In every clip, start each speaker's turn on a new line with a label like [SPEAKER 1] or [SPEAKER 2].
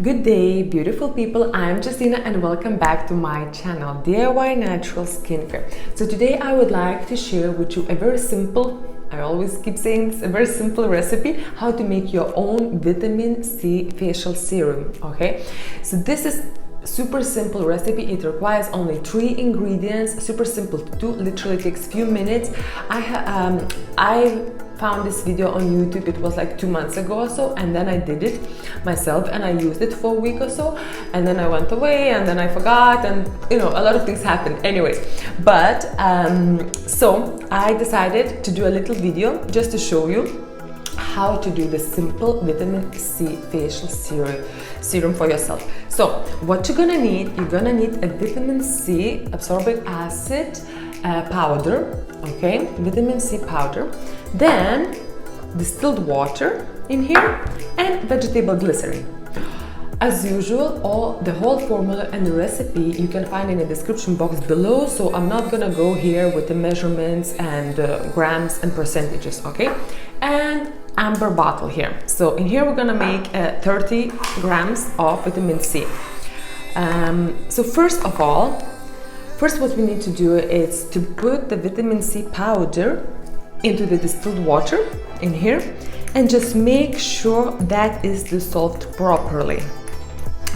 [SPEAKER 1] Good day, beautiful people. I'm Justina and welcome back to my channel, DIY Natural Skincare. So today I would like to share with you a very simple, I always keep saying this, a very simple recipe, how to make your own vitamin C facial serum, okay? So this is super simple recipe. It requires only 3 ingredients, super simple to do, literally takes few minutes. I found this video on YouTube, it was like 2 months ago or so, and then I did it myself and I used it for a week or so, and then I went away and then I forgot, and you know, a lot of things happened anyways. But so I decided to do a little video just to show you how to do the simple vitamin C facial serum for yourself. So what you're gonna need, you're gonna need a vitamin C ascorbic acid powder, okay, vitamin C powder, then distilled water in here, and vegetable glycerin. As usual, the whole formula and the recipe you can find in the description box below, so I'm not gonna go here with the measurements and grams and percentages, okay? And amber bottle here. So in here we're gonna make 30 grams of vitamin C. So first what we need to do is to put the vitamin C powder into the distilled water in here and just make sure that is dissolved properly.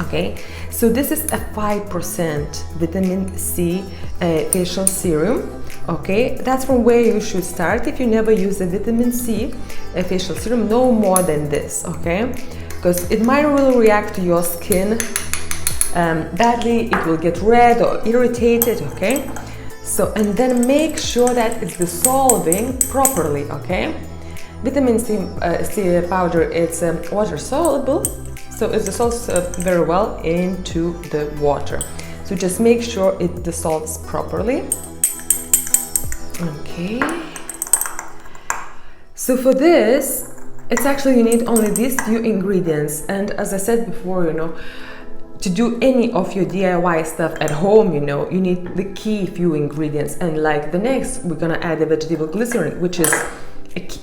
[SPEAKER 1] Okay, so this is a 5% vitamin C facial serum. Okay, that's from where you should start if you never use a vitamin C facial serum, no more than this, okay? Because it might really react to your skin badly, it will get red or irritated, okay? So, and then make sure that it's dissolving properly, okay? Vitamin C powder, it's water soluble, so it dissolves very well into the water. So just make sure it dissolves properly. Okay. So for this, it's actually you need only these few ingredients. And as I said before, you know, to do any of your DIY stuff at home, you know, you need the key few ingredients. And like the next, we're gonna add the vegetable glycerin, which is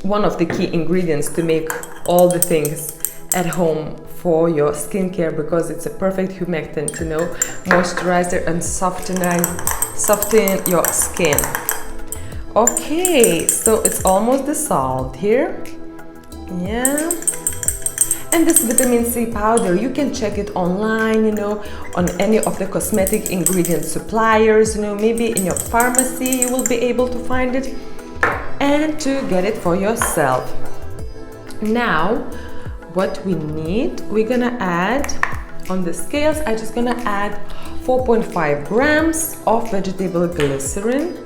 [SPEAKER 1] one of the key ingredients to make all the things at home for your skincare, because it's a perfect humectant, you know, moisturizer and soften your skin. Okay, so it's almost dissolved here. Yeah. And this vitamin C powder, you can check it online, you know, on any of the cosmetic ingredient suppliers, you know, maybe in your pharmacy you will be able to find it and to get it for yourself. Now, what we need, we're gonna add on the scales, I'm just gonna add 4.5 grams of vegetable glycerin.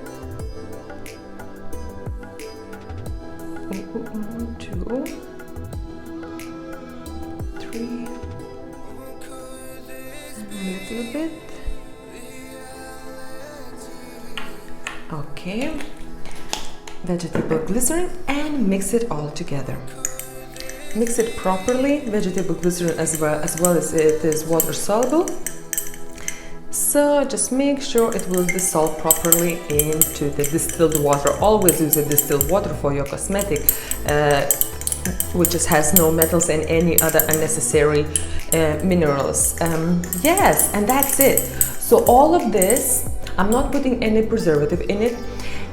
[SPEAKER 1] 2, 3, a little bit. Okay, vegetable glycerin, and mix it all together. Mix it properly, vegetable glycerin as well as it is water soluble. So just make sure it will dissolve properly into the distilled water. Always use a distilled water for your cosmetic, which has no metals and any other unnecessary minerals. Yes, and that's it. So all of this, I'm not putting any preservative in it.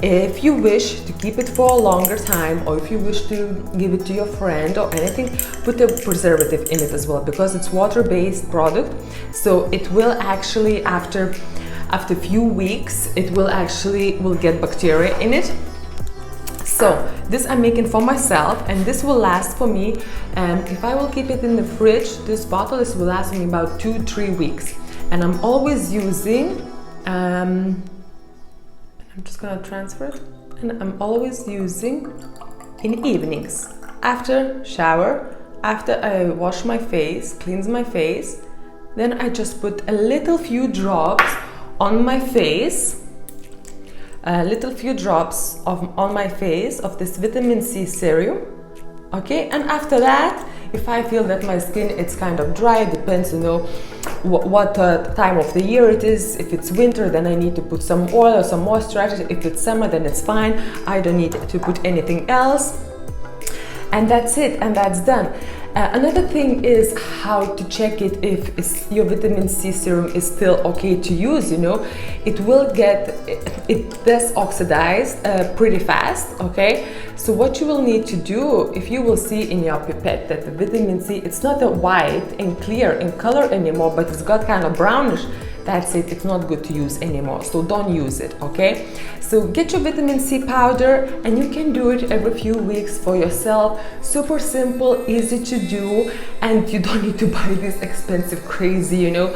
[SPEAKER 1] If you wish to keep it for a longer time, or if you wish to give it to your friend or anything, put a preservative in it as well, because it's water-based product. So it will actually, after a few weeks, it will get bacteria in it. So this I'm making for myself, and this will last for me. If I will keep it in the fridge, this bottle, this will last me about 2-3 weeks. And I'm always using, I'm just gonna transfer it, and I'm always using in evenings, after shower, after I wash my face, cleanse my face, then I just put a little few drops on my face, on my face of this vitamin C serum, okay? And after that, if I feel that my skin it's kind of dry, it depends, you know, what time of the year it is. If it's winter, then I need to put some oil or some moisturizer. If it's summer, then it's fine. I don't need to put anything else. And that's it, and that's done. Another thing is how to check it if your vitamin C serum is still okay to use. You know, it will get, it does oxidize pretty fast, okay? So what you will need to do, if you will see in your pipette that the vitamin C, it's not a white and clear in color anymore, but it's got kind of brownish, that's it, it's not good to use anymore, so don't use it, okay? So get your vitamin C powder, and you can do it every few weeks for yourself. Super simple, easy to do, and you don't need to buy these expensive, crazy, you know,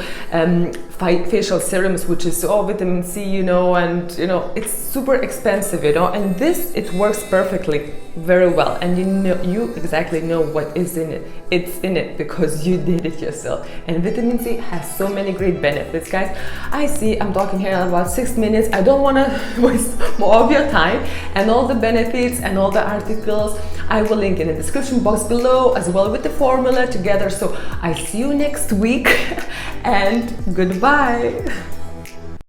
[SPEAKER 1] facial serums, which is all vitamin C, you know, and you know, it's super expensive, you know, and this, it works perfectly, very well, and you know, you exactly know what is in it. It's in it because you did it yourself. And vitamin C has so many great benefits, guys. I see I'm talking here about 6 minutes. I don't want to waste more of your time, and all the benefits and all the articles I will link in the description box below, as well with the formula together. So I see you next week and goodbye.